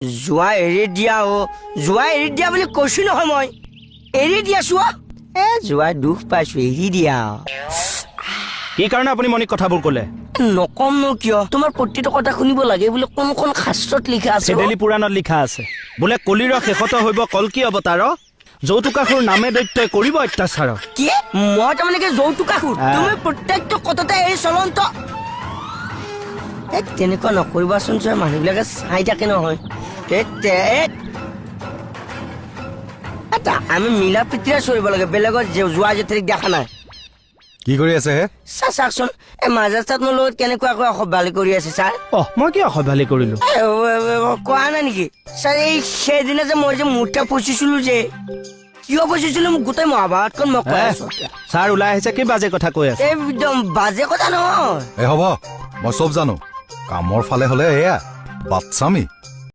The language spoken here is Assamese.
যোৱা এৰি দিয়া যোৱা এৰি দিয়া বুলি কৈছো নহয় মই এৰি দিয়া চোৱা যোৱা দুখ পাইছো এৰি দিয়া কি কাৰণে আপুনি মনিক কথাবোৰ ক'লে নকম ন কিয় তোমাৰ প্ৰতিটো কথা শুনিব লাগে বোলে কোনখন শাস্ত্ৰত লিখা আছে চেদেলি পুৰাণত লিখা আছে বোলে কলিৰ শেষত হইব কলকি অৱতাৰ যৌতুকাসুৰ নামে দৈত্যই কৰিব অত্যাচাৰ কি মই তাৰমানে কি যৌতুকাসুৰ তুমি প্ৰত্যেকটো কথাতে এই চলন্ত তেনেকুৱা নকৰিবাচোন ছাৰ মানুহবিলাকে চাই থাকে নহয় আমি মিলা প্ৰীতিৰে চলিব লাগে বেলেগত যোৱা জেঠেৰিক দেখা নাই কি কৰি আছে হে চাওকচোন এই মাজৰাস্তাত মোৰ লগত কেনেকুৱাকৈ অসভ্যালি কৰি আছে ছাৰ মই কি অসভ্যালি কৰিলো কোৱা নাই নেকি ছাৰ এই সেইদিনা যে মই যে মূৰ্তা পচিছিলো যে কিয় পচিছিলো মোক গোটেই মহাভাৰতখন মই কৈ আছো ছাৰ ওলাই আহিছে কি বাজে কথা কৈ আছে একদম বাজে কথা নহয় হ'ব মই চব জানো কামৰ ফালে হলে এয়া বাচ্চামি